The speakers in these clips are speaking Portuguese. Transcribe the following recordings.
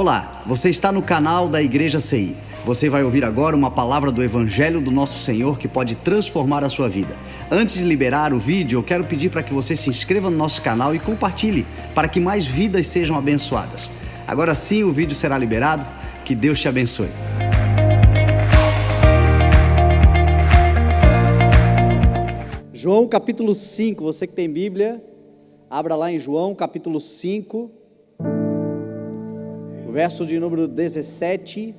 Olá, você está no canal da Igreja CI. Você vai ouvir agora uma palavra do Evangelho do Nosso Senhor que pode transformar a sua vida. Antes de liberar o vídeo, eu quero pedir para que você se inscreva no nosso canal e compartilhe, para que mais vidas sejam abençoadas. Agora sim, o vídeo será liberado. Que Deus te abençoe. João capítulo 5, você que tem Bíblia, abra lá em João capítulo 5, o verso de número 17.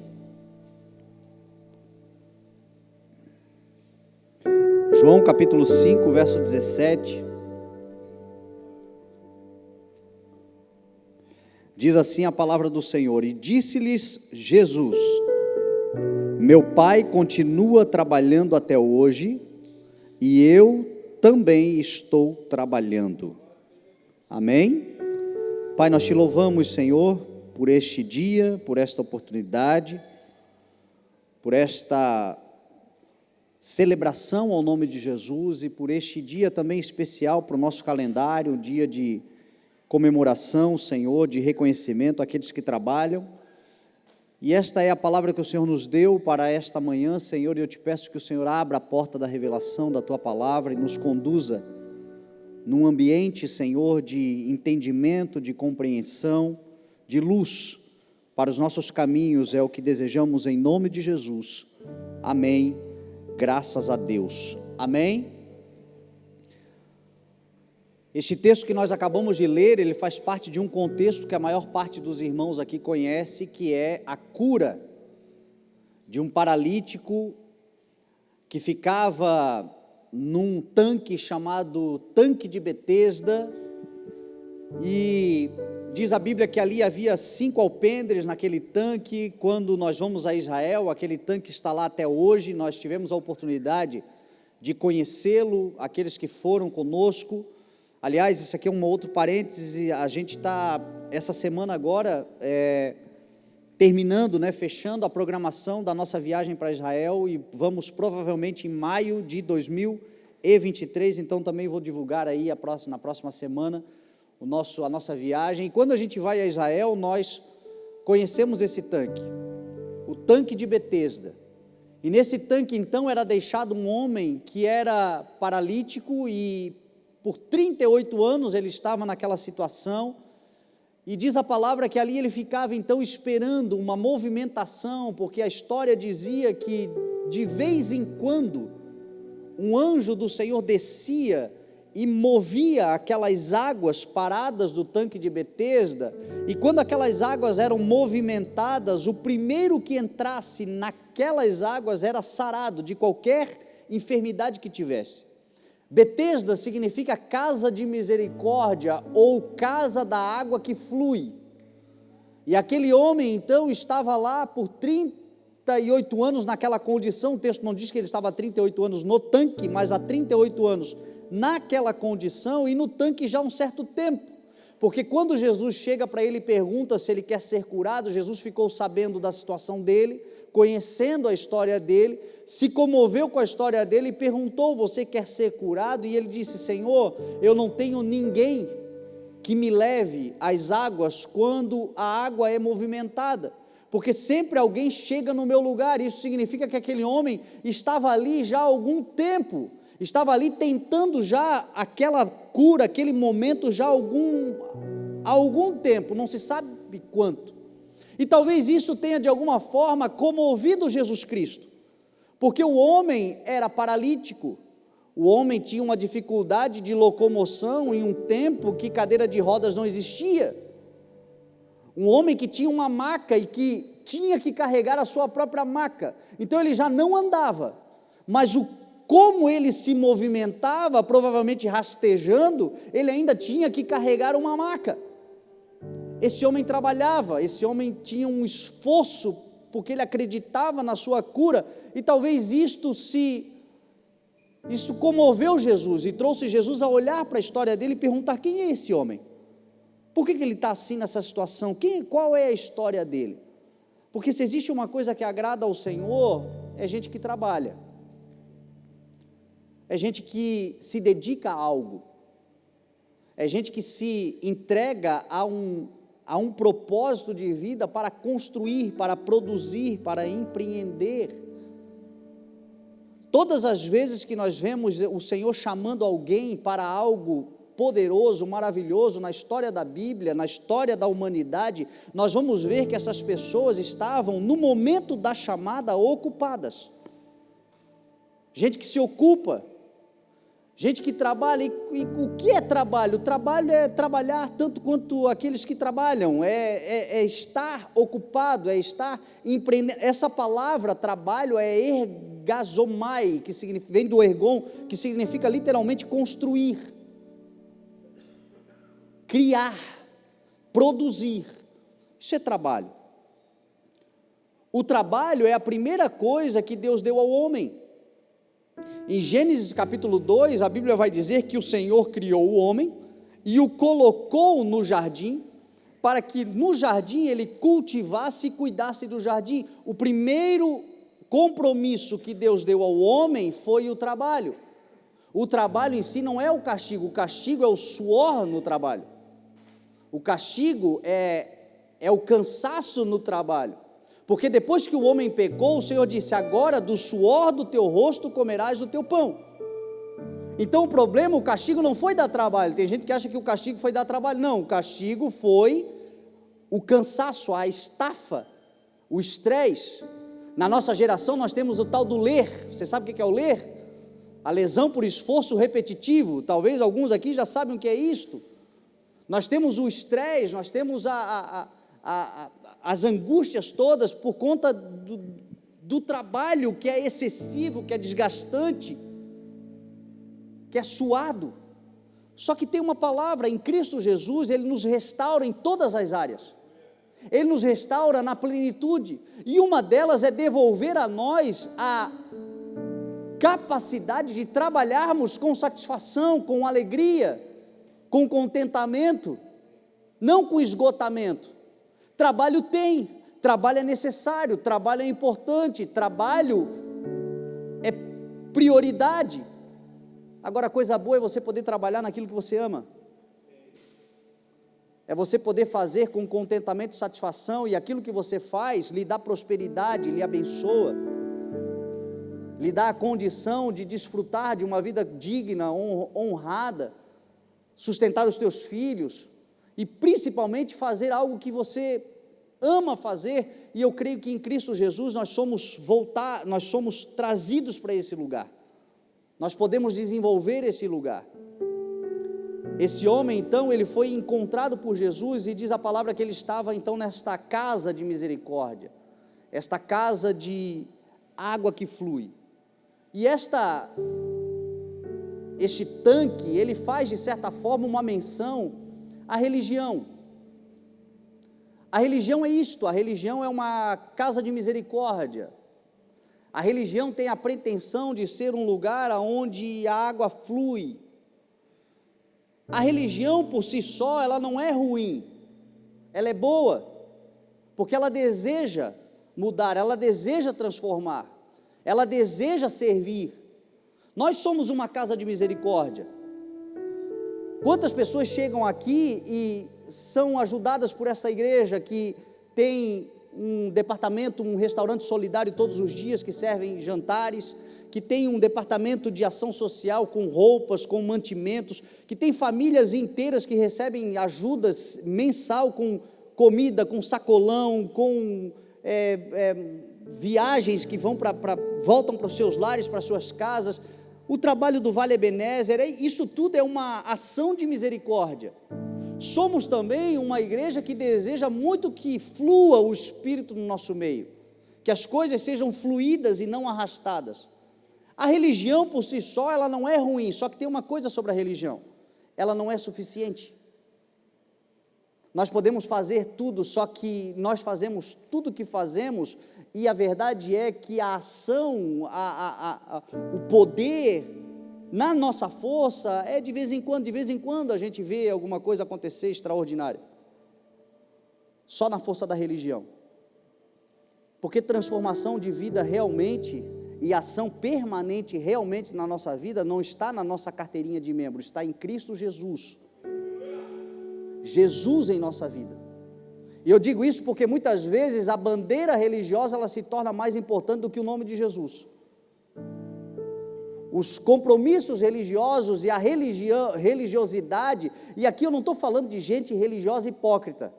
João capítulo 5, verso 17. Diz assim a palavra do Senhor: E disse-lhes Jesus: Meu Pai continua trabalhando até hoje, e eu também estou trabalhando. Amém? Pai, nós te louvamos, Senhor, por este dia, por esta oportunidade, por esta celebração ao nome de Jesus e por este dia também especial para o nosso calendário, um dia de comemoração, Senhor, de reconhecimento àqueles que trabalham. E esta é a palavra que o Senhor nos deu para esta manhã, Senhor, e eu te peço que o Senhor abra a porta da revelação da Tua palavra e nos conduza num ambiente, Senhor, de entendimento, de compreensão, de luz para os nossos caminhos, é o que desejamos em nome de Jesus. Amém. Graças a Deus. Amém. Este texto que nós acabamos de ler, ele faz parte de um contexto que a maior parte dos irmãos aqui conhece, que é a cura de um paralítico que ficava num tanque chamado Tanque de Betesda, e diz a Bíblia que ali havia 5 alpendres naquele tanque. Quando nós vamos a Israel, aquele tanque está lá até hoje, nós tivemos a oportunidade de conhecê-lo, aqueles que foram conosco. Aliás, isso aqui é um outro parêntese, a gente está, essa semana agora, terminando, fechando a programação da nossa viagem para Israel, e vamos provavelmente em maio de 2023, então também vou divulgar aí na próxima semana a nossa viagem. E quando a gente vai a Israel, nós conhecemos esse tanque, o Tanque de Betesda, e nesse tanque então era deixado um homem que era paralítico e por 38 anos ele estava naquela situação, e diz a palavra que ali ele ficava então esperando uma movimentação, porque a história dizia que de vez em quando um anjo do Senhor descia e movia aquelas águas paradas do Tanque de Betesda, e quando aquelas águas eram movimentadas, o primeiro que entrasse naquelas águas era sarado de qualquer enfermidade que tivesse. Betesda significa casa de misericórdia, ou casa da água que flui, e aquele homem então estava lá por 38 anos naquela condição. O texto não diz que ele estava há 38 anos no tanque, mas há 38 anos naquela condição, e no tanque já há um certo tempo, porque quando Jesus chega para ele e pergunta se ele quer ser curado, Jesus ficou sabendo da situação dele, conhecendo a história dele, se comoveu com a história dele e perguntou: você quer ser curado? E ele disse: Senhor, eu não tenho ninguém que me leve às águas quando a água é movimentada, porque sempre alguém chega no meu lugar. Isso significa que aquele homem estava ali já há algum tempo, estava ali tentando já aquela cura, aquele momento já há algum tempo, não se sabe quanto, e talvez isso tenha de alguma forma comovido Jesus Cristo, porque o homem era paralítico, o homem tinha uma dificuldade de locomoção em um tempo que cadeira de rodas não existia, um homem que tinha uma maca e que tinha que carregar a sua própria maca, então ele já não andava, mas como ele se movimentava, provavelmente rastejando, ele ainda tinha que carregar uma maca. Esse homem trabalhava, esse homem tinha um esforço, porque ele acreditava na sua cura, e talvez isto comoveu Jesus, e trouxe Jesus a olhar para a história dele e perguntar: quem é esse homem? Por que ele está assim nessa situação? Qual é a história dele? Porque se existe uma coisa que agrada ao Senhor, é gente que trabalha, é gente que se dedica a algo, é gente que se entrega há um propósito de vida para construir, para produzir, para empreender. Todas as vezes que nós vemos o Senhor chamando alguém para algo poderoso, maravilhoso na história da Bíblia, na história da humanidade, nós vamos ver que essas pessoas estavam, no momento da chamada, ocupadas. Gente que se ocupa, gente que trabalha. E o que é trabalho? O trabalho é trabalhar tanto quanto aqueles que trabalham, é estar ocupado, é estar empreendendo. Essa palavra trabalho é ergazomai, que vem do ergon, que significa literalmente construir, criar, produzir. Isso é trabalho. O trabalho é a primeira coisa que Deus deu ao homem. Em Gênesis capítulo 2, a Bíblia vai dizer que o Senhor criou o homem e o colocou no jardim, para que no jardim ele cultivasse e cuidasse do jardim. O primeiro compromisso que Deus deu ao homem foi o trabalho. O trabalho em si não é o castigo é o suor no trabalho. O castigo é o cansaço no trabalho. Porque depois que o homem pecou, o Senhor disse: agora do suor do teu rosto comerás o teu pão. Então o castigo não foi dar trabalho. Tem gente que acha que o castigo foi dar trabalho. Não, o castigo foi o cansaço, a estafa, o estresse. Na nossa geração nós temos o tal do ler. Você sabe o que é o ler? A lesão por esforço repetitivo. Talvez alguns aqui já sabem o que é isto. Nós temos o estresse, nós temos as angústias todas por conta do trabalho que é excessivo, que é desgastante, que é suado. Só que tem uma palavra, em Cristo Jesus, Ele nos restaura em todas as áreas, Ele nos restaura na plenitude, e uma delas é devolver a nós a capacidade de trabalharmos com satisfação, com alegria, com contentamento, não com esgotamento. Trabalho trabalho é necessário, trabalho é importante, trabalho é prioridade. Agora, a coisa boa é você poder trabalhar naquilo que você ama, é você poder fazer com contentamento e satisfação, e aquilo que você faz lhe dá prosperidade, lhe abençoa, lhe dá a condição de desfrutar de uma vida digna, honrada, sustentar os teus filhos, e principalmente fazer algo que você ama fazer. E eu creio que em Cristo Jesus nós somos trazidos para esse lugar, nós podemos desenvolver esse lugar. Esse homem então, ele foi encontrado por Jesus, e diz a palavra que ele estava então nesta casa de misericórdia, esta casa de água que flui, e este tanque, ele faz de certa forma uma menção à religião. A religião é isto, a religião é uma casa de misericórdia. A religião tem a pretensão de ser um lugar onde a água flui. A religião por si só, ela não é ruim, ela é boa, porque ela deseja mudar, ela deseja transformar, ela deseja servir. Nós somos uma casa de misericórdia. Quantas pessoas chegam aqui e são ajudadas por essa igreja que tem um departamento, um restaurante solidário todos os dias, que servem jantares, que tem um departamento de ação social com roupas, com mantimentos, que tem famílias inteiras que recebem ajudas mensal com comida, com sacolão, com viagens que voltam para os seus lares, para as suas casas. O trabalho do Vale Ebenezer, isso tudo é uma ação de misericórdia. Somos também uma igreja que deseja muito que flua o Espírito no nosso meio, que as coisas sejam fluídas e não arrastadas. A religião por si só, ela não é ruim, só que tem uma coisa sobre a religião: ela não é suficiente. Nós podemos fazer tudo, só que nós fazemos tudo o que fazemos, e a verdade é que a ação, o poder na nossa força é de vez em quando a gente vê alguma coisa acontecer extraordinária, só na força da religião, porque transformação de vida realmente e ação permanente realmente na nossa vida não está na nossa carteirinha de membro, está em Cristo Jesus. Jesus em nossa vida. E eu digo isso porque muitas vezes a bandeira religiosa ela se torna mais importante do que o nome de Jesus. Os compromissos religiosos e a religiosidade, e aqui eu não estou falando de gente religiosa hipócrita,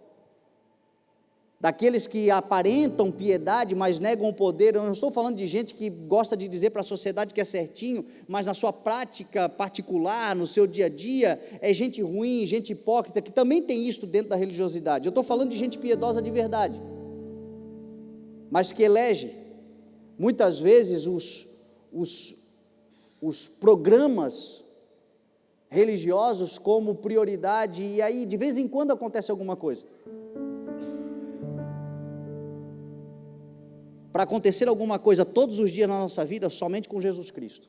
daqueles que aparentam piedade, mas negam o poder. Eu não estou falando de gente que gosta de dizer para a sociedade que é certinho, mas na sua prática particular, no seu dia a dia, é gente ruim, gente hipócrita, que também tem isso dentro da religiosidade. Eu estou falando de gente piedosa de verdade, mas que elege, muitas vezes, os programas religiosos como prioridade, e aí de vez em quando acontece alguma coisa. Para acontecer alguma coisa todos os dias na nossa vida, somente com Jesus Cristo.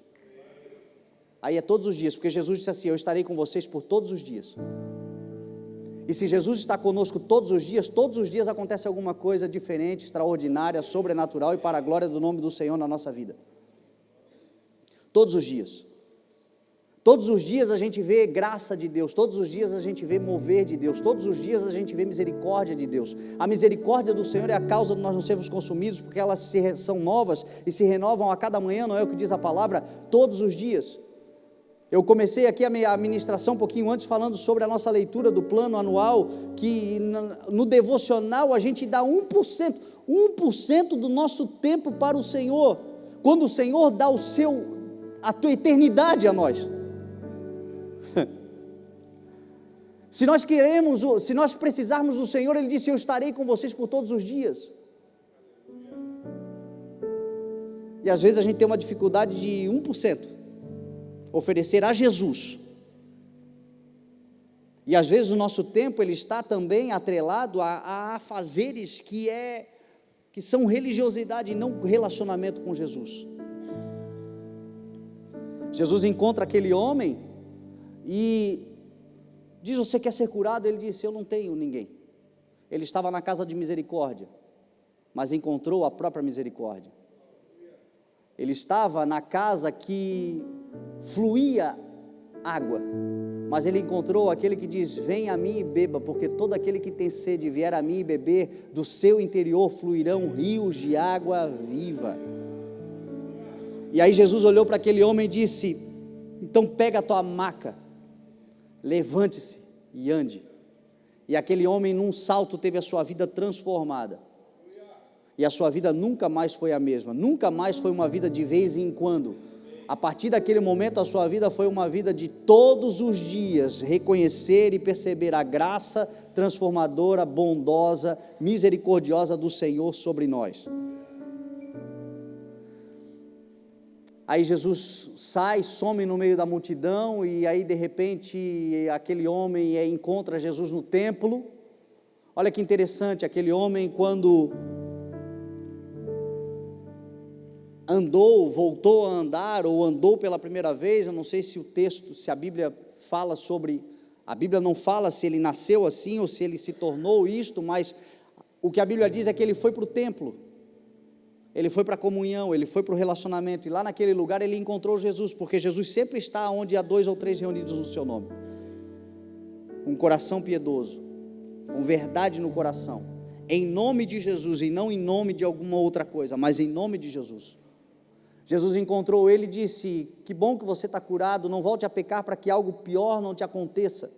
Aí é todos os dias, porque Jesus disse assim: eu estarei com vocês por todos os dias. E se Jesus está conosco todos os dias acontece alguma coisa diferente, extraordinária, sobrenatural e para a glória do nome do Senhor na nossa vida. Todos os dias. Todos os dias a gente vê graça de Deus, todos os dias a gente vê mover de Deus, todos os dias a gente vê misericórdia de Deus. A misericórdia do Senhor é a causa de nós não sermos consumidos, porque elas são novas e se renovam a cada manhã, não é o que diz a palavra? Todos os dias. Eu comecei aqui a minha ministração um pouquinho antes falando sobre a nossa leitura do plano anual, que no devocional a gente dá 1% do nosso tempo para o Senhor, quando o Senhor dá a tua eternidade a nós. Se nós precisarmos do Senhor, Ele disse: eu estarei com vocês por todos os dias. E às vezes a gente tem uma dificuldade de 1%, oferecer a Jesus. E às vezes o nosso tempo, ele está também atrelado a fazeres que são religiosidade e não relacionamento com Jesus. Jesus encontra aquele homem e diz: você quer ser curado? Ele disse: eu não tenho ninguém. Ele estava na casa de misericórdia, mas encontrou a própria misericórdia. Ele estava na casa que fluía água, mas ele encontrou aquele que diz: venha a mim e beba, porque todo aquele que tem sede vier a mim e beber, do seu interior fluirão rios de água viva. E aí Jesus olhou para aquele homem e disse: então pega a tua maca, levante-se e ande. E aquele homem num salto teve a sua vida transformada, e a sua vida nunca mais foi a mesma, nunca mais foi uma vida de vez em quando. A partir daquele momento a sua vida foi uma vida de todos os dias, reconhecer e perceber a graça transformadora, bondosa, misericordiosa do Senhor sobre nós. Aí Jesus sai, some no meio da multidão, e aí de repente aquele homem encontra Jesus no templo. Olha que interessante, aquele homem quando voltou a andar, ou andou pela primeira vez, eu não sei se se a Bíblia fala sobre, a Bíblia não fala se ele nasceu assim, ou se ele se tornou isto, mas o que a Bíblia diz é que ele foi para o templo, ele foi para a comunhão, ele foi para o relacionamento, e lá naquele lugar ele encontrou Jesus, porque Jesus sempre está onde há 2 ou 3 reunidos no seu nome, um coração piedoso, com verdade no coração, em nome de Jesus, e não em nome de alguma outra coisa, mas em nome de Jesus. Jesus encontrou ele e disse: que bom que você está curado, não volte a pecar para que algo pior não te aconteça.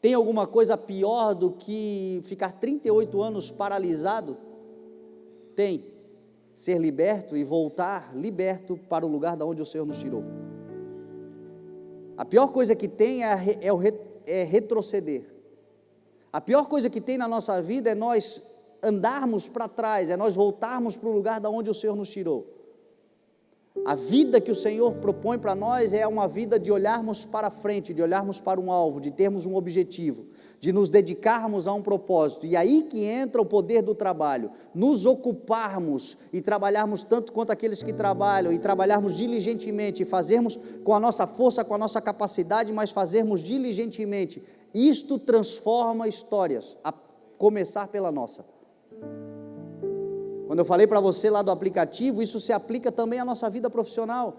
Tem alguma coisa pior do que ficar 38 anos paralisado? Tem. Ser liberto e voltar liberto para o lugar de onde o Senhor nos tirou. A pior coisa que tem é retroceder. A pior coisa que tem na nossa vida é nós andarmos para trás, é nós voltarmos para o lugar de onde o Senhor nos tirou. A vida que o Senhor propõe para nós é uma vida de olharmos para frente, de olharmos para um alvo, de termos um objetivo, de nos dedicarmos a um propósito, e aí que entra o poder do trabalho, nos ocuparmos e trabalharmos tanto quanto aqueles que trabalham, e trabalharmos diligentemente, e fazermos com a nossa força, com a nossa capacidade, mas fazermos diligentemente. Isto transforma histórias, a começar pela nossa. Quando eu falei para você lá do aplicativo, isso se aplica também à nossa vida profissional.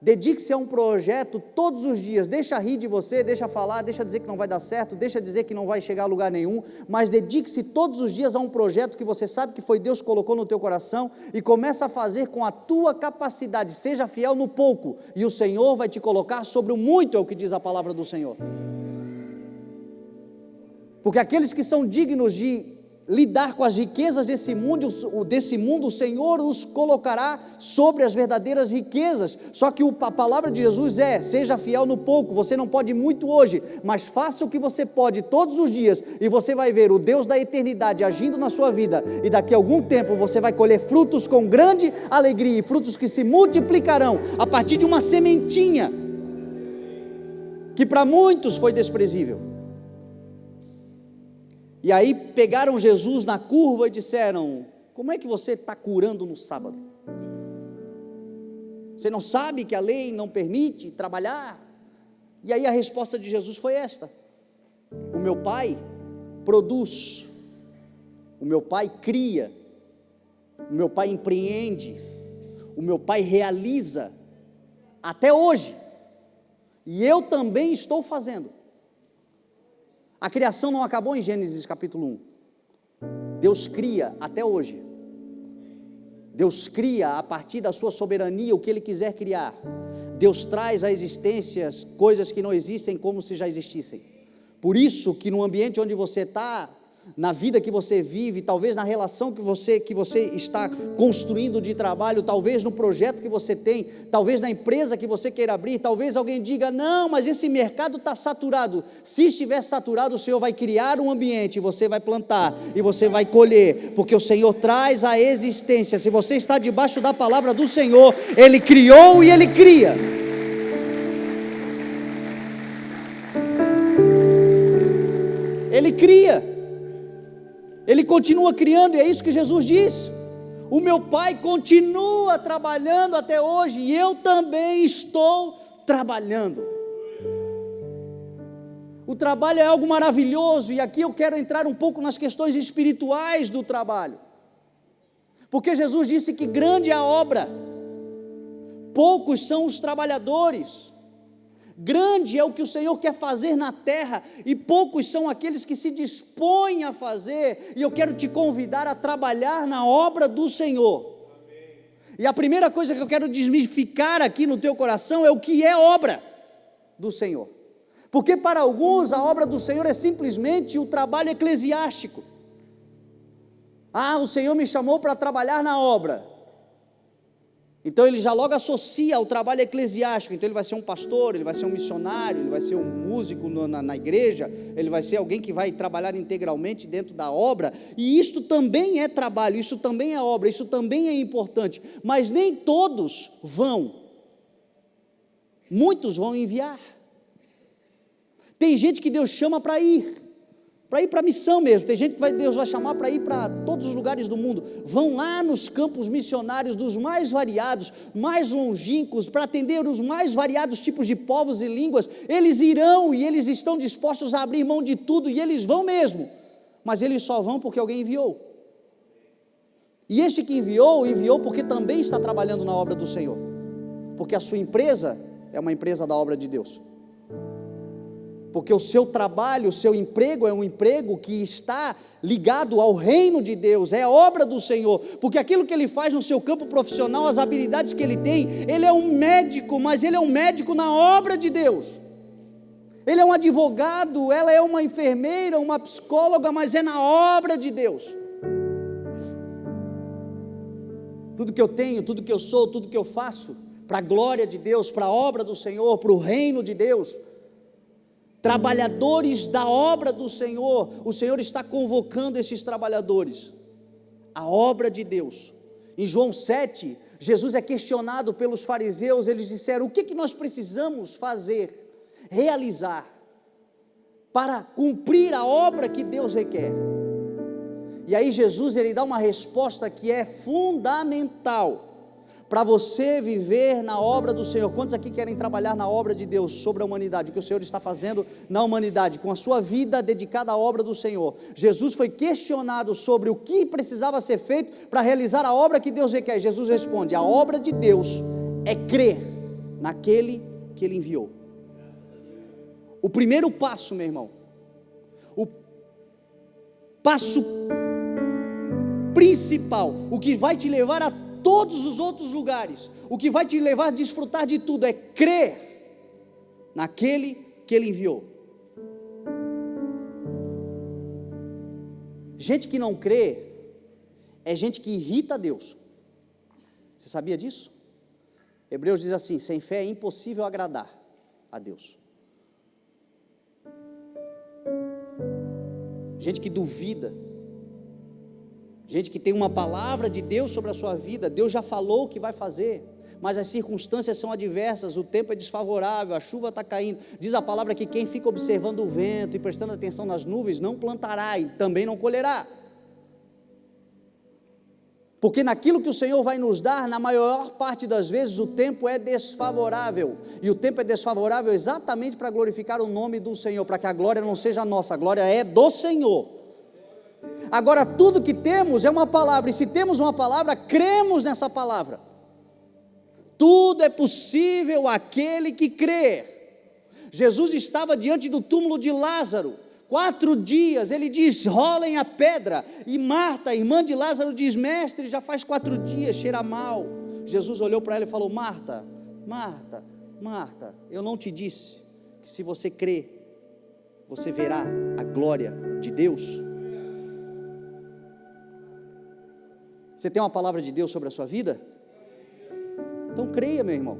Dedique-se a um projeto todos os dias, deixa rir de você, deixa falar, deixa dizer que não vai dar certo, deixa dizer que não vai chegar a lugar nenhum, mas dedique-se todos os dias a um projeto que você sabe que foi Deus que colocou no teu coração e começa a fazer com a tua capacidade, seja fiel no pouco e o Senhor vai te colocar sobre o muito, é o que diz a palavra do Senhor. Porque aqueles que são dignos de lidar com as riquezas desse mundo, o Senhor os colocará sobre as verdadeiras riquezas. Só que a palavra de Jesus seja fiel no pouco. Você não pode muito hoje, mas faça o que você pode todos os dias, e você vai ver o Deus da eternidade agindo na sua vida, e daqui a algum tempo você vai colher frutos com grande alegria, e frutos que se multiplicarão a partir de uma sementinha, que para muitos foi desprezível. E aí pegaram Jesus na curva e disseram: como é que você está curando no sábado? Você não sabe que a lei não permite trabalhar? E aí a resposta de Jesus foi esta: o meu Pai produz, o meu Pai cria, o meu Pai empreende, o meu Pai realiza, até hoje, e eu também estou fazendo. A criação não acabou em Gênesis capítulo 1, Deus cria até hoje, Deus cria a partir da sua soberania o que Ele quiser criar, Deus traz à existência coisas que não existem como se já existissem. Por isso que no ambiente onde você está, na vida que você vive, talvez na relação que você está construindo de trabalho, talvez no projeto que você tem, talvez na empresa que você queira abrir, talvez alguém diga: não, mas esse mercado está saturado. Se estiver saturado, o Senhor vai criar um ambiente, você vai plantar e você vai colher, porque o Senhor traz à existência. Se você está debaixo da palavra do Senhor, Ele criou e Ele cria. Ele cria, Ele continua criando, e é isso que Jesus diz: o meu Pai continua trabalhando até hoje, e eu também estou trabalhando. O trabalho é algo maravilhoso, e aqui eu quero entrar um pouco nas questões espirituais do trabalho, porque Jesus disse que grande é a obra, poucos são os trabalhadores. Grande é o que o Senhor quer fazer na terra, e poucos são aqueles que se dispõem a fazer, e eu quero te convidar a trabalhar na obra do Senhor. Amém. E a primeira coisa que eu quero desmistificar aqui no teu coração é o que é obra do Senhor, porque para alguns a obra do Senhor é simplesmente o trabalho eclesiástico. O Senhor me chamou para trabalhar na obra, então ele já logo associa ao trabalho eclesiástico. Então ele vai ser um pastor, ele vai ser um missionário, ele vai ser um músico na igreja, ele vai ser alguém que vai trabalhar integralmente dentro da obra, e isto também é trabalho, isso também é obra, isso também é importante, mas nem todos vão, muitos vão enviar. Tem gente que Deus chama para ir para a missão mesmo. Tem gente que Deus vai chamar para ir para todos os lugares do mundo. Vão lá nos campos missionários dos mais variados, mais longínquos, para atender os mais variados tipos de povos e línguas. Eles irão, e eles estão dispostos a abrir mão de tudo, e eles vão mesmo, mas eles só vão porque alguém enviou. E este que enviou porque também está trabalhando na obra do Senhor, porque a sua empresa é uma empresa da obra de Deus, porque o seu trabalho, o seu emprego é um emprego que está ligado ao reino de Deus, é a obra do Senhor, porque aquilo que ele faz no seu campo profissional, as habilidades que ele tem, ele é um médico, mas ele é um médico na obra de Deus. Ele é um advogado, ela é uma enfermeira, uma psicóloga, mas é na obra de Deus. Tudo que eu tenho, tudo que eu sou, tudo que eu faço, para a glória de Deus, para a obra do Senhor, para o reino de Deus. Trabalhadores da obra do Senhor, o Senhor está convocando esses trabalhadores, a obra de Deus. Em João 7, Jesus é questionado pelos fariseus. Eles disseram: o que nós precisamos fazer, realizar, para cumprir a obra que Deus requer? E aí Jesus, ele dá uma resposta que é fundamental para você viver na obra do Senhor. Quantos aqui querem trabalhar na obra de Deus sobre a humanidade, o que o Senhor está fazendo na humanidade, com a sua vida dedicada à obra do Senhor? Jesus foi questionado sobre o que precisava ser feito para realizar a obra que Deus requer. Jesus responde: a obra de Deus é crer naquele que Ele enviou. O primeiro passo, meu irmão, o passo principal, o que vai te levar a todos os outros lugares, o que vai te levar a desfrutar de tudo, é crer naquele que Ele enviou. Gente que não crê é gente que irrita a Deus. Você sabia disso? Hebreus diz assim: sem fé é impossível agradar a Deus. Gente que duvida, gente que tem uma palavra de Deus sobre a sua vida, Deus já falou o que vai fazer, mas as circunstâncias são adversas, o tempo é desfavorável, a chuva está caindo. Diz a palavra que quem fica observando o vento e prestando atenção nas nuvens não plantará e também não colherá. Porque naquilo que o Senhor vai nos dar, na maior parte das vezes, o tempo é desfavorável. E o tempo é desfavorável exatamente para glorificar o nome do Senhor, para que a glória não seja nossa, a glória é do Senhor. Agora, tudo que temos é uma palavra, e se temos uma palavra, cremos nessa palavra. Tudo é possível àquele que crê. Jesus estava diante do túmulo de Lázaro, 4 dias, ele diz: rolem a pedra, e Marta, irmã de Lázaro, diz: mestre, já faz 4 dias, cheira mal. Jesus olhou para ela e falou: Marta, Marta, Marta, eu não te disse que se você crer, você verá a glória de Deus? Você tem uma palavra de Deus sobre a sua vida? Então creia, meu irmão,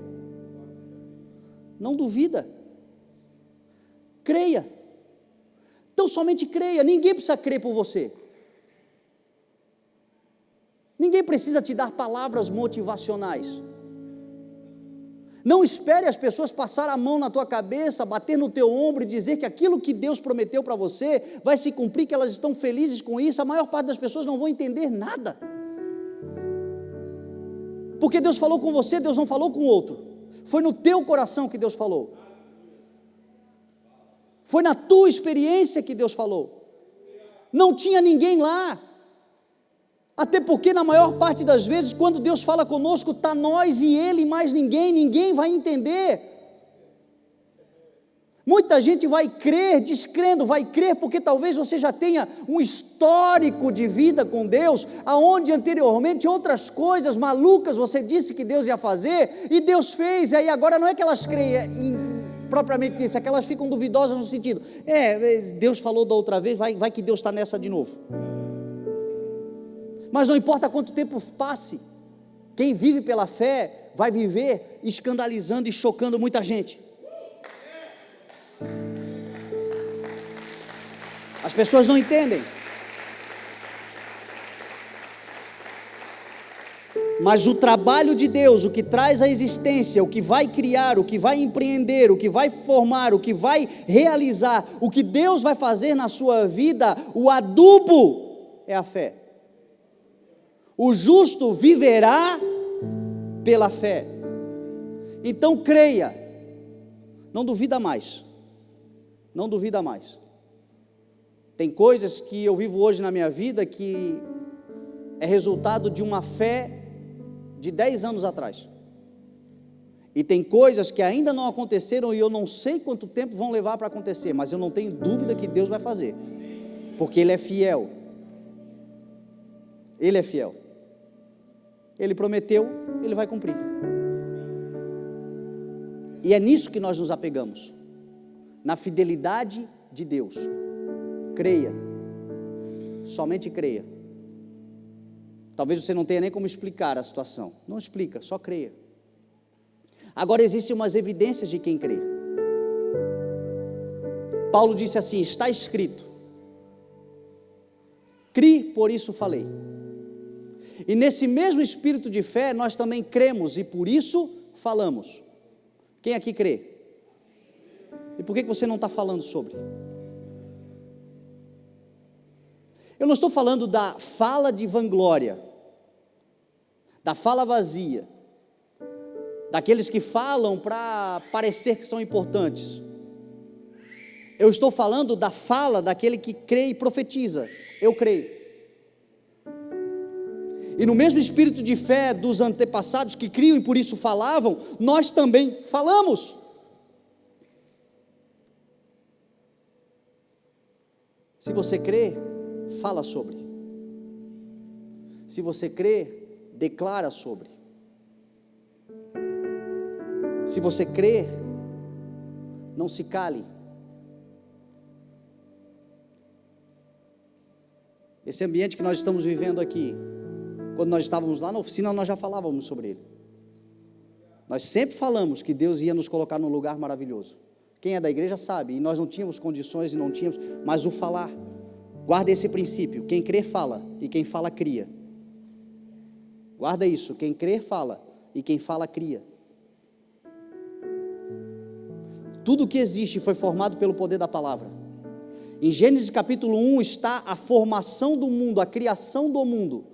não duvida, creia. Então somente creia, ninguém precisa crer por você, ninguém precisa te dar palavras motivacionais. Não espere as pessoas passar a mão na tua cabeça, bater no teu ombro e dizer que aquilo que Deus prometeu para você vai se cumprir, que elas estão felizes com isso. A maior parte das pessoas não vão entender nada, porque Deus falou com você, Deus não falou com o outro, foi no teu coração que Deus falou, foi na tua experiência que Deus falou, não tinha ninguém lá, até porque na maior parte das vezes, quando Deus fala conosco, está nós e Ele, mais ninguém, ninguém vai entender. Muita gente vai crer, descrendo, vai crer porque talvez você já tenha um histórico de vida com Deus, aonde anteriormente outras coisas malucas você disse que Deus ia fazer, e Deus fez, e aí agora não é que elas creem propriamente nisso, é que elas ficam duvidosas no sentido, Deus falou da outra vez, vai que Deus está nessa de novo. Mas não importa quanto tempo passe, quem vive pela fé, vai viver escandalizando e chocando muita gente. As pessoas não entendem, mas o trabalho de Deus, o que traz a existência, o que vai criar, o que vai empreender, o que vai formar, o que vai realizar, o que Deus vai fazer na sua vida, o adubo é a fé. O justo viverá pela fé. Então creia, não duvida mais, não duvida mais. Tem coisas que eu vivo hoje na minha vida que é resultado de uma fé de 10 anos atrás, e tem coisas que ainda não aconteceram e eu não sei quanto tempo vão levar para acontecer, mas eu não tenho dúvida que Deus vai fazer, porque Ele é fiel, Ele é fiel, Ele prometeu, Ele vai cumprir, e é nisso que nós nos apegamos, na fidelidade de Deus. Creia, somente creia. Talvez você não tenha nem como explicar a situação, não explica, só creia. Agora existem umas evidências de quem crê. Paulo disse assim: está escrito, cri, por isso falei. E nesse mesmo espírito de fé nós também cremos e por isso falamos. Quem aqui crê? E por que você não está falando sobre? Eu não estou falando da fala de vanglória, da fala vazia, daqueles que falam para parecer que são importantes. Eu estou falando da fala daquele que crê e profetiza. Eu creio. E no mesmo espírito de fé dos antepassados que criam e por isso falavam, nós também falamos. Se você crê, fala sobre. Se você crê, declara sobre. Se você crê, não se cale. Esse ambiente que nós estamos vivendo aqui, quando nós estávamos lá na oficina, nós já falávamos sobre ele. Nós sempre falamos que Deus ia nos colocar num lugar maravilhoso. Quem é da igreja sabe, e nós não tínhamos condições e não tínhamos, mas o falar, guarda esse princípio, quem crê fala, e quem fala cria. Guarda isso, quem crê fala, e quem fala cria. Tudo que existe foi formado pelo poder da palavra. Em Gênesis capítulo 1 está a formação do mundo, a criação do mundo.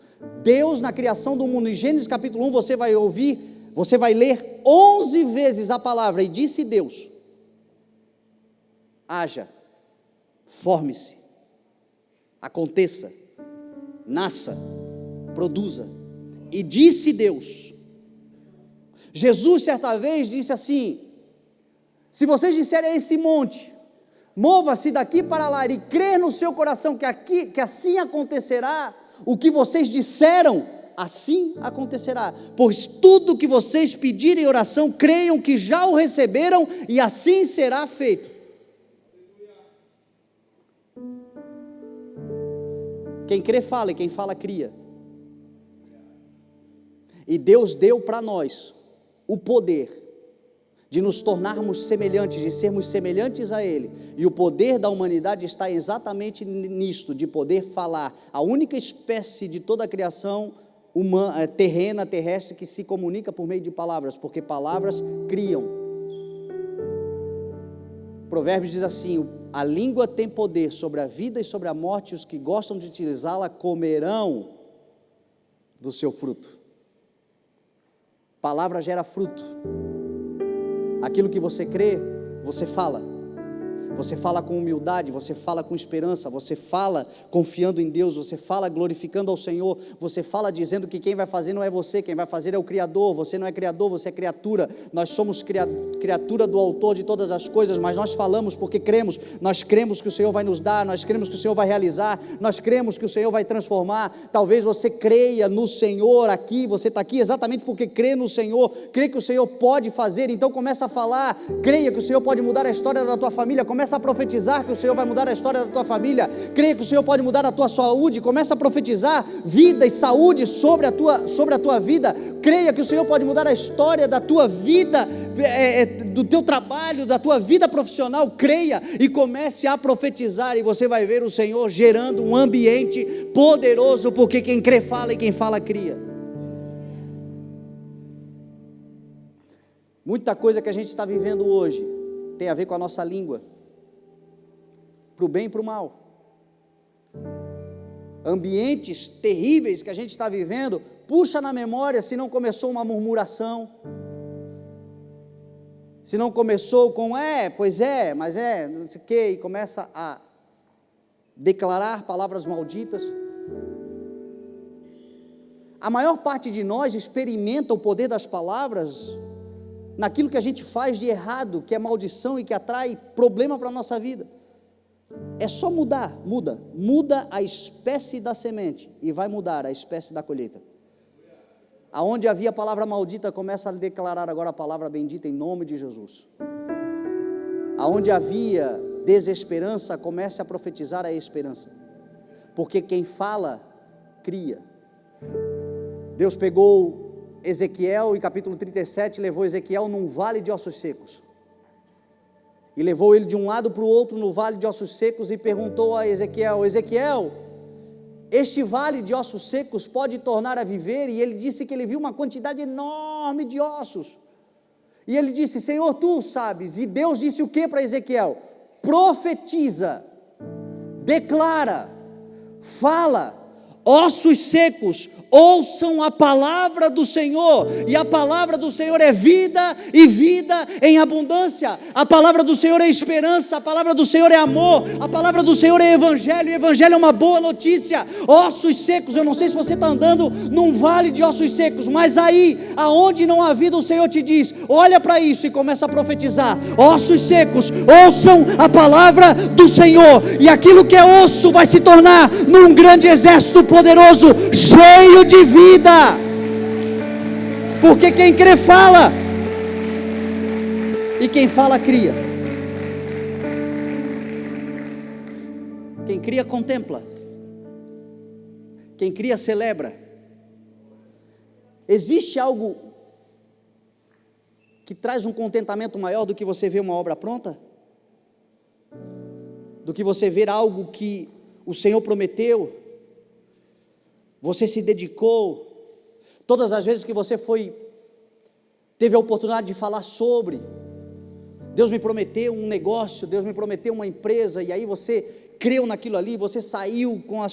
Deus na criação do mundo. Em Gênesis capítulo 1 você vai ouvir, você vai ler 11 vezes a palavra, e disse Deus: haja, forme-se, aconteça, nasça, produza. E disse Deus. Jesus certa vez disse assim: se vocês disserem a esse monte, mova-se daqui para lá, e crer no seu coração que assim acontecerá, o que vocês disseram, assim acontecerá. Pois tudo que vocês pedirem em oração, creiam que já o receberam, e assim será feito. Quem crê fala, e quem fala cria. E Deus deu para nós o poder de nos tornarmos semelhantes, de sermos semelhantes a Ele, e o poder da humanidade está exatamente nisto, de poder falar. A única espécie de toda a criação humana, terrena, terrestre, que se comunica por meio de palavras, porque palavras criam. Provérbios diz assim: a língua tem poder sobre a vida e sobre a morte, e os que gostam de utilizá-la comerão do seu fruto. Palavra gera fruto. Aquilo que você crê, você fala. Você fala com humildade, você fala com esperança, você fala confiando em Deus, você fala glorificando ao Senhor, você fala dizendo que quem vai fazer não é você, quem vai fazer é o Criador. Você não é Criador, você é criatura. Nós somos criatura do Autor de todas as coisas, mas nós falamos porque cremos. Nós cremos que o Senhor vai nos dar, nós cremos que o Senhor vai realizar, nós cremos que o Senhor vai transformar. Talvez você creia no Senhor aqui, você está aqui exatamente porque crê no Senhor, crê que o Senhor pode fazer, então começa a falar, creia que o Senhor pode mudar a história da tua família, começa a profetizar que o Senhor vai mudar a história da tua família, creia que o Senhor pode mudar a tua saúde, começa a profetizar vida e saúde sobre a tua vida, creia que o Senhor pode mudar a história da tua vida, do teu trabalho, da tua vida profissional. Creia e comece a profetizar, e você vai ver o Senhor gerando um ambiente poderoso, porque quem crê fala e quem fala cria. Muita coisa que a gente está vivendo hoje tem a ver com a nossa língua, para o bem e para o mal. Ambientes terríveis que a gente está vivendo, puxa na memória se não começou uma murmuração, se não começou com pois é, mas não sei o que, e começa a declarar palavras malditas. A maior parte de nós experimenta o poder das palavras naquilo que a gente faz de errado, que é maldição e que atrai problema para a nossa vida. É só muda a espécie da semente e vai mudar a espécie da colheita. Aonde havia palavra maldita, começa a declarar agora a palavra bendita em nome de Jesus. Aonde havia desesperança, comece a profetizar a esperança, porque quem fala, cria. Deus pegou Ezequiel, em capítulo 37, levou Ezequiel num vale de ossos secos, e levou ele de um lado para o outro no vale de ossos secos, e perguntou a Ezequiel: Ezequiel, este vale de ossos secos pode tornar a viver? E ele disse que ele viu uma quantidade enorme de ossos, e ele disse: Senhor, tu sabes. E Deus disse o que para Ezequiel? Profetiza, declara, fala: ossos secos, ouçam a palavra do Senhor, e a palavra do Senhor é vida e vida em abundância. A palavra do Senhor é esperança, a palavra do Senhor é amor, a palavra do Senhor é evangelho, e evangelho é uma boa notícia. Ossos secos, eu não sei se você está andando num vale de ossos secos, mas aí, aonde não há vida, o Senhor te diz, olha para isso e começa a profetizar: ossos secos, ouçam a palavra do Senhor, e aquilo que é osso vai se tornar num grande exército poderoso, cheio de vida, porque quem crê fala, e quem fala cria. Quem cria contempla, quem cria celebra. Existe algo que traz um contentamento maior do que você ver uma obra pronta? Do que você ver algo que o Senhor prometeu, você se dedicou, todas as vezes que você teve a oportunidade de falar sobre, Deus me prometeu um negócio, Deus me prometeu uma empresa, e aí você creu naquilo ali, você saiu com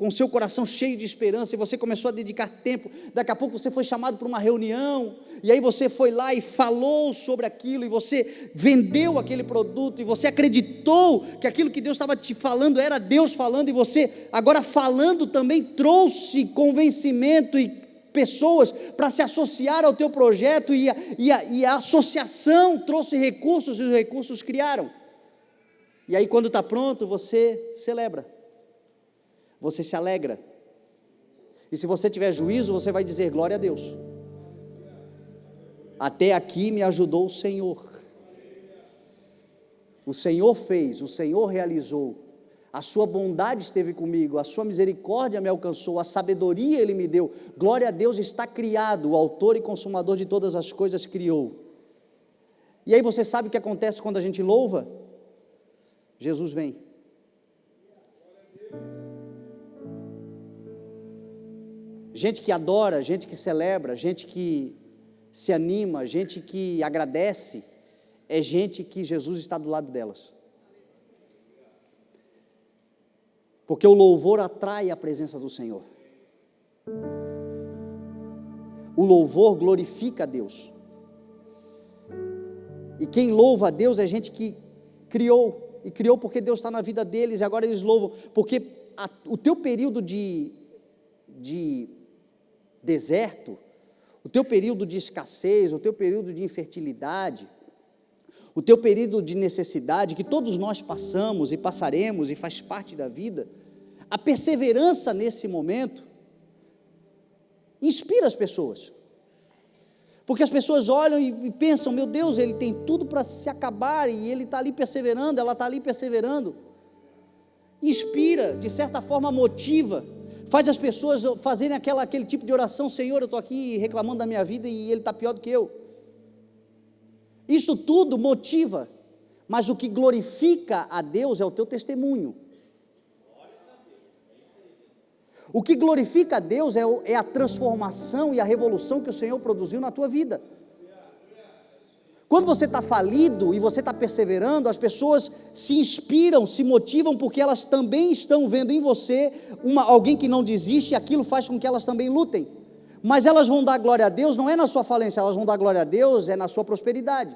seu coração cheio de esperança, e você começou a dedicar tempo. Daqui a pouco você foi chamado para uma reunião, e aí você foi lá e falou sobre aquilo, e você vendeu aquele produto, e você acreditou que aquilo que Deus estava te falando era Deus falando, e você agora falando também trouxe convencimento e pessoas para se associar ao teu projeto, e a associação trouxe recursos, e os recursos criaram. E aí quando está pronto, você celebra, você se alegra, e se você tiver juízo, você vai dizer: glória a Deus, até aqui me ajudou o Senhor fez, o Senhor realizou, a sua bondade esteve comigo, a sua misericórdia me alcançou, a sabedoria Ele me deu, glória a Deus, está criado, o autor e consumador de todas as coisas criou. E aí você sabe o que acontece quando a gente louva? Jesus vem. Gente que adora, gente que celebra, gente que se anima, gente que agradece, é gente que Jesus está do lado delas. Porque o louvor atrai a presença do Senhor. O louvor glorifica a Deus. E quem louva a Deus é gente que criou, e criou porque Deus está na vida deles, e agora eles louvam, porque o teu período de deserto, o teu período de escassez, o teu período de infertilidade, o teu período de necessidade, que todos nós passamos e passaremos, e faz parte da vida, a perseverança nesse momento inspira as pessoas, porque as pessoas olham e pensam: meu Deus, ele tem tudo para se acabar, e ele está ali perseverando, ela está ali perseverando. Inspira, de certa forma motiva, faz as pessoas fazerem aquele tipo de oração: Senhor, eu estou aqui reclamando da minha vida e ele está pior do que eu. Isso tudo motiva, mas o que glorifica a Deus é o teu testemunho. O que glorifica a Deus é a transformação e a revolução que o Senhor produziu na tua vida. Quando você está falido e você está perseverando, as pessoas se inspiram, se motivam, porque elas também estão vendo em você alguém que não desiste, e aquilo faz com que elas também lutem. Mas elas vão dar glória a Deus, não é na sua falência, elas vão dar glória a Deus, é na sua prosperidade.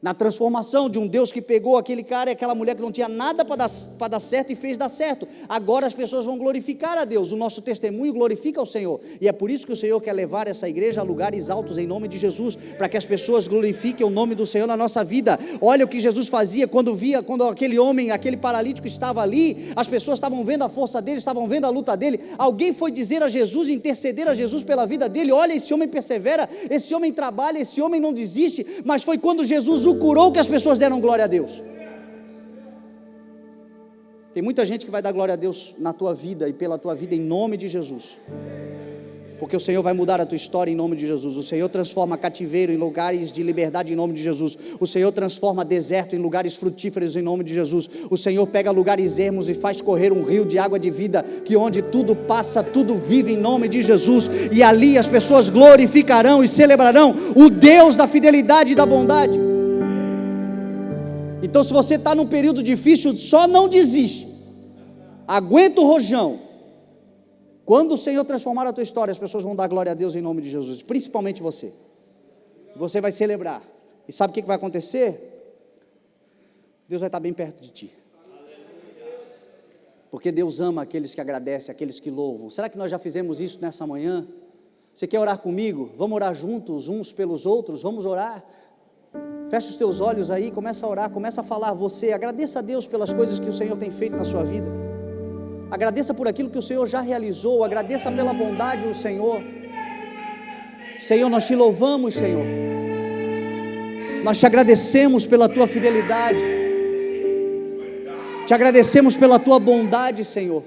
Na transformação de um Deus que pegou aquele cara e aquela mulher que não tinha nada para dar certo e fez dar certo. Agora as pessoas vão glorificar a Deus, o nosso testemunho glorifica o Senhor, e é por isso que o Senhor quer levar essa igreja a lugares altos em nome de Jesus, para que as pessoas glorifiquem o nome do Senhor na nossa vida. Olha o que Jesus fazia quando aquele homem, aquele paralítico estava ali, as pessoas estavam vendo a força dele, estavam vendo a luta dele. Alguém foi dizer a Jesus, interceder a Jesus pela vida dele: olha, esse homem persevera, esse homem trabalha, esse homem não desiste. Mas foi quando Jesus o curou que as pessoas deram glória a Deus. Tem muita gente que vai dar glória a Deus na tua vida e pela tua vida em nome de Jesus, porque o Senhor vai mudar a tua história em nome de Jesus. O Senhor transforma cativeiro em lugares de liberdade em nome de Jesus. O Senhor transforma deserto em lugares frutíferos em nome de Jesus. O Senhor pega lugares ermos e faz correr um rio de água de vida, que onde tudo passa, tudo vive em nome de Jesus, e ali as pessoas glorificarão e celebrarão o Deus da fidelidade e da bondade. Então, se você está num período difícil, só não desiste, aguenta o rojão, Quando o Senhor transformar a tua história, as pessoas vão dar glória a Deus em nome de Jesus, principalmente você. Você vai celebrar. E sabe o que vai acontecer? Deus vai estar bem perto de ti. Porque Deus ama aqueles que agradecem, aqueles que louvam. Será que nós já fizemos isso nessa manhã? Você quer orar comigo? Vamos orar juntos, uns pelos outros? Vamos orar? Fecha os teus olhos aí, começa a orar, começa a falar. Você, agradeça a Deus pelas coisas que o Senhor tem feito na sua vida. Agradeça por aquilo que o Senhor já realizou. Agradeça pela bondade do Senhor. Senhor, nós te louvamos, Senhor. Nós te agradecemos pela tua fidelidade. Te agradecemos pela tua bondade, Senhor.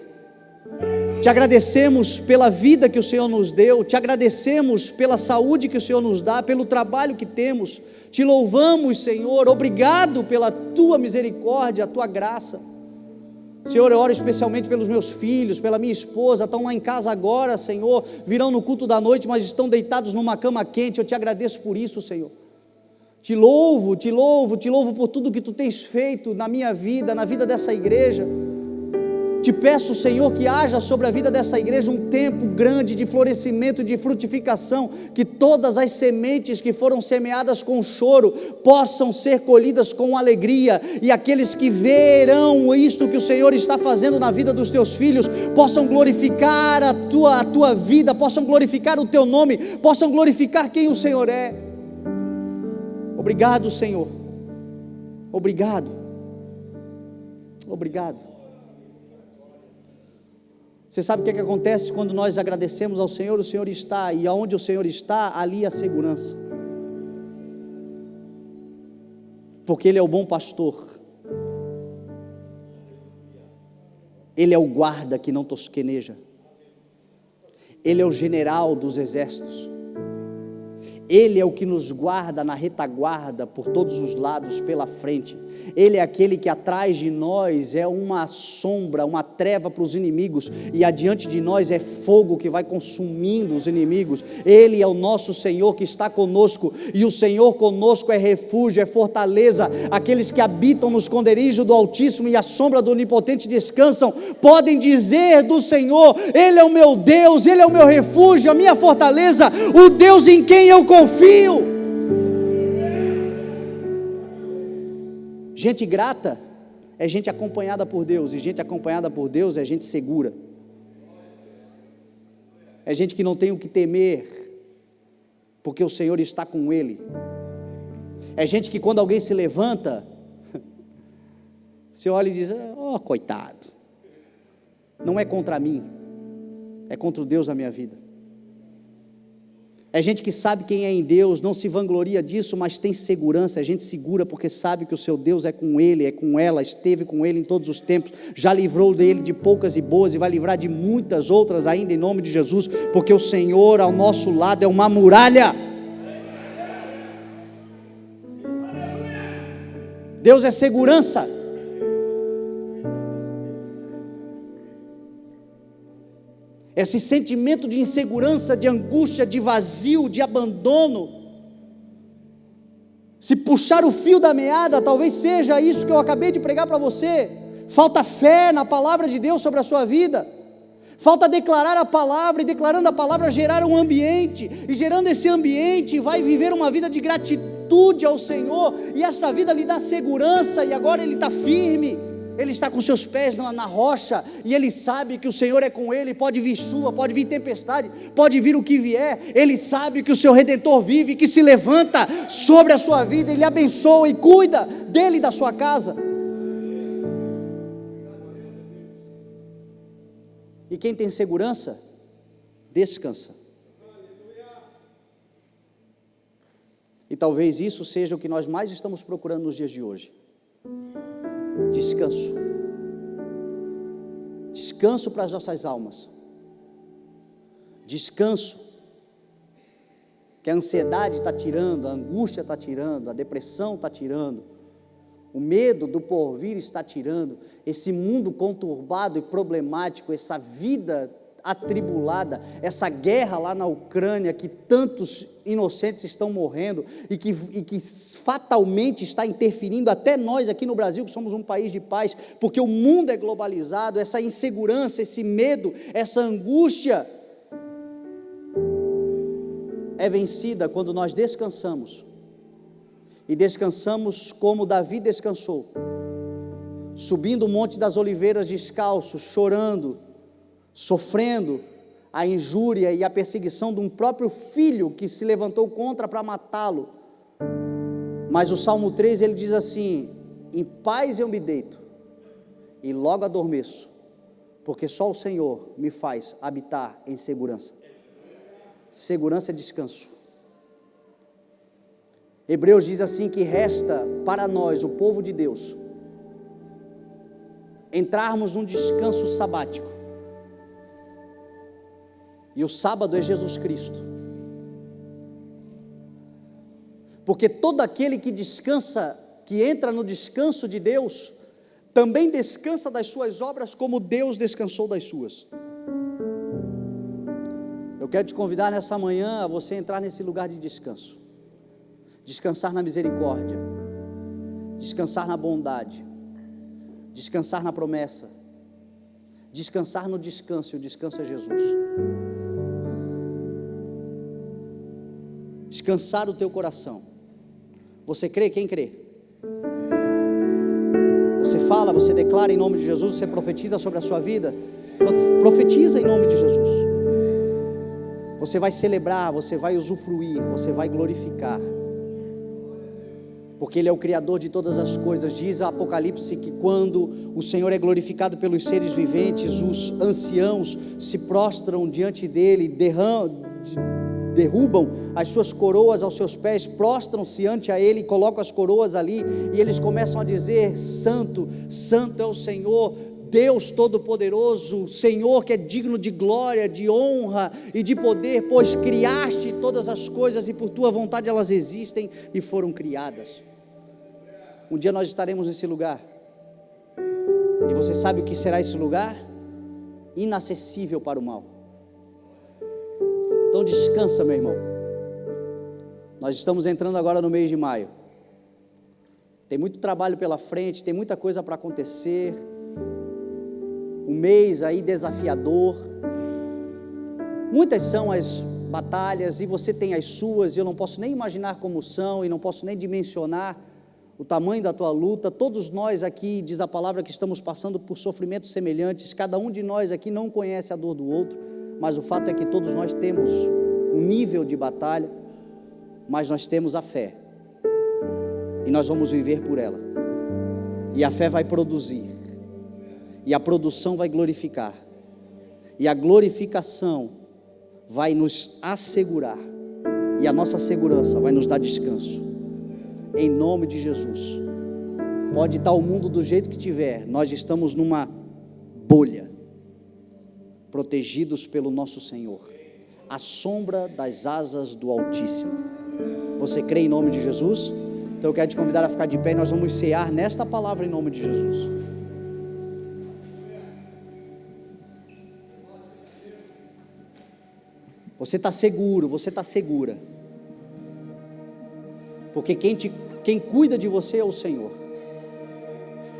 Te agradecemos pela vida que o Senhor nos deu. Te agradecemos pela saúde que o Senhor nos dá, pelo trabalho que temos. Te louvamos, Senhor. Obrigado pela tua misericórdia, a tua graça. Senhor, eu oro especialmente pelos meus filhos, pela minha esposa, estão lá em casa agora, Senhor, virão no culto da noite, mas estão deitados numa cama quente. Eu te agradeço por isso, Senhor. Te louvo por tudo que tu tens feito na minha vida, na vida dessa igreja. Te peço, Senhor, que haja sobre a vida dessa igreja um tempo grande de florescimento, de frutificação, que todas as sementes que foram semeadas com choro possam ser colhidas com alegria, e aqueles que verão isto que o Senhor está fazendo na vida dos teus filhos, possam glorificar a tua vida, possam glorificar o teu nome, possam glorificar quem o Senhor é. Obrigado, Senhor. Obrigado. Você sabe o que acontece quando nós agradecemos ao Senhor? O Senhor está, e aonde o Senhor está, ali há segurança, porque Ele é o bom pastor, Ele é o guarda que não tosqueneja, Ele é o general dos exércitos, Ele é o que nos guarda na retaguarda, por todos os lados, pela frente. Ele é aquele que atrás de nós é uma sombra, uma treva para os inimigos, e adiante de nós é fogo que vai consumindo os inimigos. Ele é o nosso Senhor que está conosco, e o Senhor conosco é refúgio, é fortaleza. Aqueles que habitam no esconderijo do Altíssimo e a sombra do Onipotente descansam, podem dizer do Senhor: Ele é o meu Deus, Ele é o meu refúgio, a minha fortaleza, o Deus em quem eu confio. Gente grata é gente acompanhada por Deus, e gente acompanhada por Deus é gente segura, é gente que não tem o que temer, porque o Senhor está com ele. É gente que quando alguém se levanta, você olha e diz: oh, coitado, não é contra mim, é contra o Deus da minha vida. É gente que sabe quem é em Deus, não se vangloria disso, mas tem segurança. É gente segura porque sabe que o seu Deus é com ele, é com ela, esteve com ele em todos os tempos, já livrou dele de poucas e boas, e vai livrar de muitas outras ainda em nome de Jesus, porque o Senhor ao nosso lado é uma muralha. Deus é segurança. Esse sentimento de insegurança, de angústia, de vazio, de abandono, se puxar o fio da meada, talvez seja isso que eu acabei de pregar para você. Falta fé na palavra de Deus sobre a sua vida, falta declarar a palavra, e declarando a palavra gerar um ambiente, e gerando esse ambiente vai viver uma vida de gratitude ao Senhor, e essa vida lhe dá segurança, e agora ele está firme. Ele está com seus pés na rocha, e ele sabe que o Senhor é com ele. Pode vir chuva, pode vir tempestade, pode vir o que vier, ele sabe que o seu Redentor vive, que se levanta sobre a sua vida, ele abençoa e cuida dele e da sua casa. E quem tem segurança, descansa. E talvez isso seja o que nós mais estamos procurando nos dias de hoje. Descanso para as nossas almas, descanso que a ansiedade está tirando, a angústia está tirando, a depressão está tirando, o medo do porvir está tirando, esse mundo conturbado e problemático, essa vida atribulada, essa guerra lá na Ucrânia, que tantos inocentes estão morrendo e que fatalmente está interferindo até nós aqui no Brasil, que somos um país de paz, porque o mundo é globalizado, essa insegurança, esse medo, essa angústia é vencida quando nós descansamos, e descansamos como Davi descansou, subindo o Monte das Oliveiras descalço, chorando, sofrendo a injúria e a perseguição de um próprio filho que se levantou contra para matá-lo. Mas o Salmo 3 ele diz assim: em paz eu me deito e logo adormeço, porque só o Senhor me faz habitar em segurança. Segurança é descanso. Hebreus diz assim que resta para nós, o povo de Deus, entrarmos num descanso sabático. E o sábado é Jesus Cristo. Porque todo aquele que descansa, que entra no descanso de Deus, também descansa das suas obras como Deus descansou das suas. Eu quero te convidar nessa manhã a você entrar nesse lugar de descanso. Descansar na misericórdia, descansar na bondade, descansar na promessa, descansar no descanso, e o descanso é Jesus. Descansar o teu coração. Você crê? Quem crê? Você fala, você declara em nome de Jesus, você profetiza sobre a sua vida? Profetiza em nome de Jesus. Você vai celebrar, você vai usufruir, você vai glorificar, porque Ele é o Criador de todas as coisas. Diz a Apocalipse que quando o Senhor é glorificado pelos seres viventes, os anciãos se prostram diante dEle, derrubam as suas coroas aos seus pés, prostram-se ante a Ele, colocam as coroas ali, e eles começam a dizer: Santo, Santo é o Senhor, Deus Todo-Poderoso, Senhor que é digno de glória, de honra e de poder, pois criaste todas as coisas e por Tua vontade elas existem e foram criadas. Um dia nós estaremos nesse lugar, e você sabe o que será esse lugar? Inacessível para o mal. Então descansa, meu irmão. Nós estamos entrando agora no mês de maio, tem muito trabalho pela frente, tem muita coisa para acontecer, um mês aí desafiador, muitas são as batalhas e você tem as suas, e eu não posso nem imaginar como são, e não posso nem dimensionar o tamanho da tua luta. Todos nós aqui, diz a palavra, que estamos passando por sofrimentos semelhantes, cada um de nós aqui não conhece a dor do outro, mas o fato é que todos nós temos um nível de batalha, mas nós temos a fé, e nós vamos viver por ela, e a fé vai produzir, e a produção vai glorificar, e a glorificação vai nos assegurar, e a nossa segurança vai nos dar descanso, em nome de Jesus. Pode estar o mundo do jeito que tiver, nós estamos numa bolha, protegidos pelo nosso Senhor, à sombra das asas do Altíssimo. Você crê em nome de Jesus? Então eu quero te convidar a ficar de pé, e nós vamos cear nesta palavra em nome de Jesus. Você está seguro, você está segura, porque quem cuida de você é o Senhor.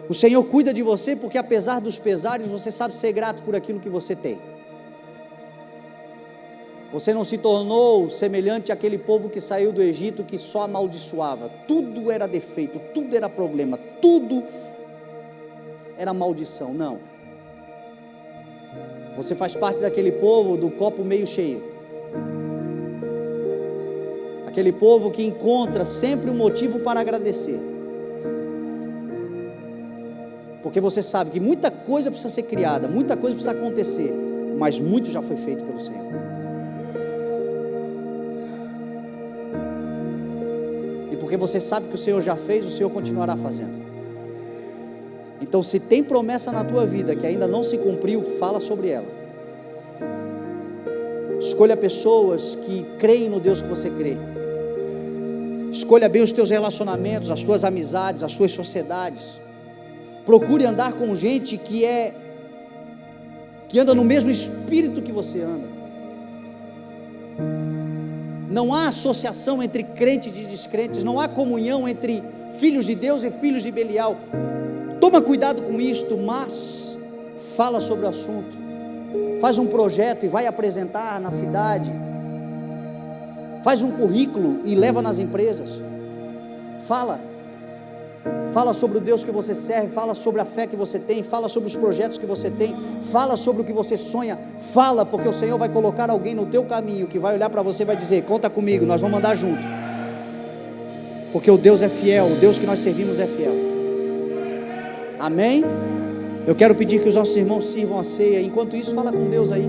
O Senhor cuida de você porque apesar dos pesares, você sabe ser grato por aquilo que você tem. Você não se tornou semelhante àquele povo que saiu do Egito, que só amaldiçoava, tudo era defeito, tudo era problema, tudo era maldição. Não, você faz parte daquele povo do copo meio cheio, aquele povo que encontra sempre um motivo para agradecer, porque você sabe que muita coisa precisa ser criada, muita coisa precisa acontecer, mas muito já foi feito pelo Senhor. E porque você sabe que o Senhor já fez, o Senhor continuará fazendo. Então, se tem promessa na tua vida que ainda não se cumpriu, fala sobre ela. Escolha pessoas que creem no Deus que você crê. Escolha bem os teus relacionamentos, as tuas amizades, as tuas sociedades. Procure andar com gente que é que anda no mesmo espírito que você anda. Não há associação entre crentes e descrentes, não há comunhão entre filhos de Deus e filhos de Belial. Toma cuidado com isto, mas fala sobre o assunto, faz um projeto e vai apresentar na cidade, faz um currículo e leva nas empresas, fala sobre o Deus que você serve, fala sobre a fé que você tem, fala sobre os projetos que você tem, fala sobre o que você sonha, fala, porque o Senhor vai colocar alguém no teu caminho, que vai olhar para você e vai dizer, conta comigo, nós vamos andar juntos, porque o Deus é fiel, o Deus que nós servimos é fiel. Amém? Eu quero pedir que os nossos irmãos sirvam a ceia, enquanto isso fala com Deus aí.